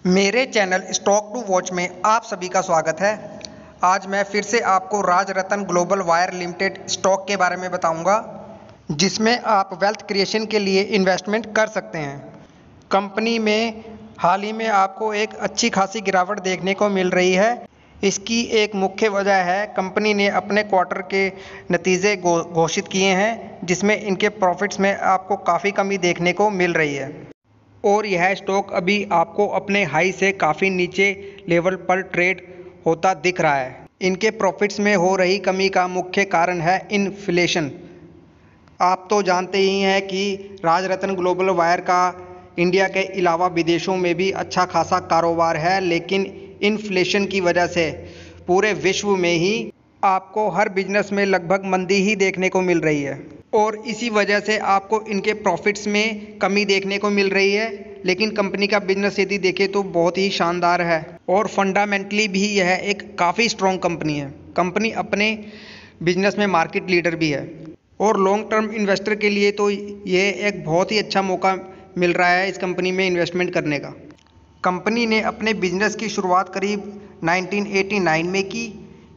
मेरे channel stock to watch में आप सभी का स्वागत है। आज मैं फिर से आपको Rajratna global wire limited stock के बारे में बताऊंगा, जिसमें आप वेल्थ क्रिएशन के लिए इन्वेस्टमेंट कर सकते हैं। कंपनी में हाल ही में आपको एक अच्छी खासी गिरावट देखने को मिल रही है। इसकी एक मुख्य वजह है कंपनी ने अपने क्वार्टर के नतीजे घोषित किए हैं, जिसमें इनके प्रॉफिट्स में आपको काफ़ी कमी देखने को मिल रही है और यह स्टॉक अभी आपको अपने हाई से काफ़ी नीचे लेवल पर ट्रेड होता दिख रहा है। इनके प्रॉफिट्स में हो रही कमी का मुख्य कारण है इन्फ्लेशन। आप तो जानते ही हैं कि राजरत्न ग्लोबल वायर का इंडिया के अलावा विदेशों में भी अच्छा खासा कारोबार है, लेकिन इन्फ्लेशन की वजह से पूरे विश्व में ही आपको हर बिजनेस में लगभग मंदी ही देखने को मिल रही है और इसी वजह से आपको इनके प्रॉफिट्स में कमी देखने को मिल रही है। लेकिन कंपनी का बिजनेस यदि देखें तो बहुत ही शानदार है और फंडामेंटली भी यह एक काफ़ी स्ट्रॉन्ग कंपनी है। कंपनी अपने बिजनेस में मार्केट लीडर भी है और लॉन्ग टर्म इन्वेस्टर के लिए तो ये एक बहुत ही अच्छा मौका मिल रहा है इस कंपनी में इन्वेस्टमेंट करने का। कंपनी ने अपने बिजनेस की शुरुआत करीब 1989 में की।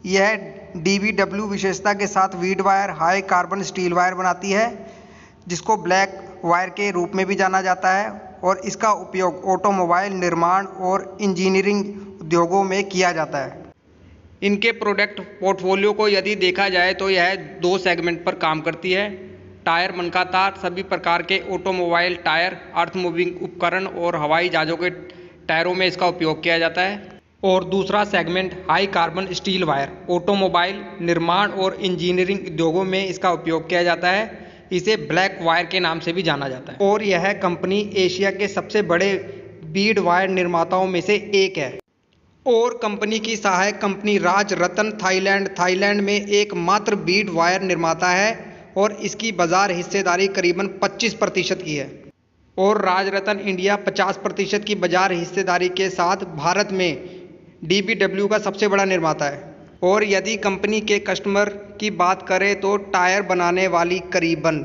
यह DBW विशेषता के साथ weed wire high carbon steel wire बनाती है, जिसको ब्लैक वायर के रूप में भी जाना जाता है और इसका उपयोग ऑटोमोबाइल निर्माण और इंजीनियरिंग उद्योगों में किया जाता है। इनके प्रोडक्ट पोर्टफोलियो को यदि देखा जाए तो यह दो सेगमेंट पर काम करती है। टायर, मनका तार, सभी प्रकार के ऑटोमोबाइल टायर, अर्थ मूविंग उपकरण और हवाई जहाज़ों के टायरों में इसका उपयोग किया जाता है। और दूसरा segment high carbon steel wire, automobile निर्माण और इंजीनियरिंग उद्योगों में इसका उपयोग किया जाता है। इसे ब्लैक वायर के नाम से भी जाना जाता है और यह कंपनी एशिया के सबसे बड़े बीड वायर निर्माताओं में से एक है। और कंपनी की सहायक कंपनी राजरत्न थाईलैंड में एकमात्र बीड वायर निर्माता है और इसकी बाजार हिस्सेदारी करीबन 25% की है। और राजरत्न इंडिया 50% की बाजार हिस्सेदारी के साथ भारत में DBW का सबसे बड़ा निर्माता है। और यदि कंपनी के कस्टमर की बात करें तो टायर बनाने वाली करीबन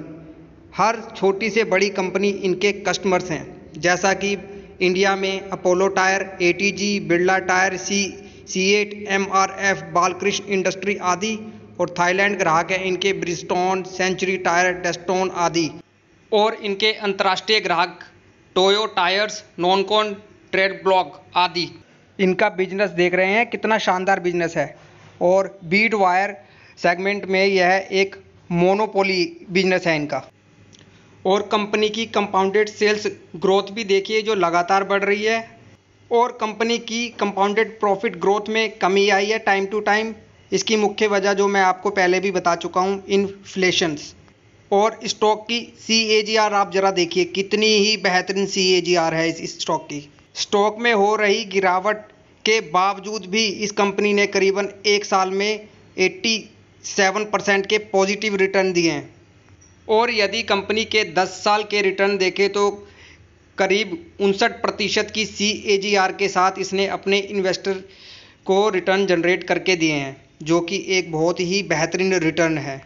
हर छोटी से बड़ी कंपनी इनके कस्टमर्स हैं, जैसा कि इंडिया में Apollo tyre, ATG, Birla tyre, C8, MRF, Balkrishna industry आदि। और थाईलैंड ग्राहक हैं इनके ब्रिजस्टोन, सेंचुरी टायर, डेस्टोन आदि। और इनके अंतर्राष्ट्रीय ग्राहक टोयो टायर्स, नॉनकॉन, ट्रेड ब्लॉक आदि। इनका बिजनेस देख रहे हैं कितना शानदार बिजनेस है और बीड वायर सेगमेंट में यह एक मोनोपोली बिजनेस है इनका। और कंपनी की कंपाउंडेड सेल्स ग्रोथ भी देखिए जो लगातार बढ़ रही है और कंपनी की कंपाउंडेड प्रॉफिट ग्रोथ में कमी आई है टाइम टू टाइम। इसकी मुख्य वजह जो मैं आपको पहले भी बता चुका हूँ, इन्फ्लेशंस। और स्टॉक की CAGR आप जरा देखिए कितनी ही बेहतरीन CAGR है इस स्टॉक की। स्टॉक में हो रही गिरावट के बावजूद भी इस कंपनी ने करीबन एक साल में 87% के पॉजिटिव रिटर्न दिए हैं। और यदि कंपनी के 10 साल के रिटर्न देखें तो करीब 59% की CAGR के साथ इसने अपने इन्वेस्टर को रिटर्न जनरेट करके दिए हैं, जो कि एक बहुत ही बेहतरीन रिटर्न है।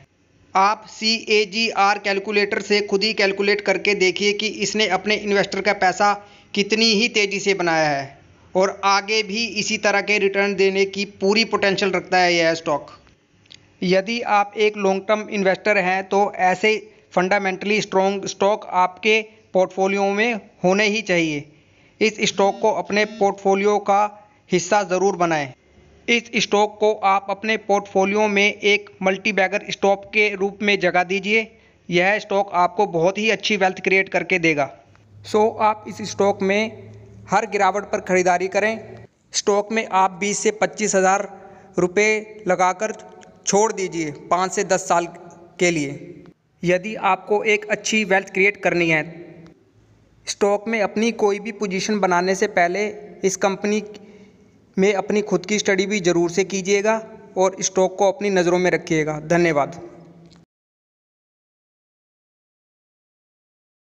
आप CAGR कैलकुलेटर से खुद ही कैलकुलेट करके देखिए कि इसने अपने इन्वेस्टर का पैसा कितनी ही तेज़ी से बनाया है और आगे भी इसी तरह के रिटर्न देने की पूरी पोटेंशियल रखता है यह स्टॉक। यदि आप एक लॉन्ग टर्म इन्वेस्टर हैं तो ऐसे फंडामेंटली स्ट्रॉन्ग स्टॉक आपके पोर्टफोलियो में होने ही चाहिए। इस स्टॉक को अपने पोर्टफोलियो का हिस्सा ज़रूर बनाएं। इस स्टॉक को आप अपने पोर्टफोलियो में एक मल्टीबैगर स्टॉक के रूप में जगह दीजिए। यह स्टॉक आपको बहुत ही अच्छी वेल्थ क्रिएट करके देगा। सो आप इस स्टॉक में हर गिरावट पर खरीदारी करें। स्टॉक में आप 20 से 25 हज़ार रुपये लगाकर छोड़ दीजिए 5 से 10 साल के लिए, यदि आपको एक अच्छी वेल्थ क्रिएट करनी है। स्टॉक में अपनी कोई भी पोजीशन बनाने से पहले इस कंपनी में अपनी खुद की स्टडी भी ज़रूर से कीजिएगा और स्टॉक को अपनी नज़रों में रखिएगा। धन्यवाद।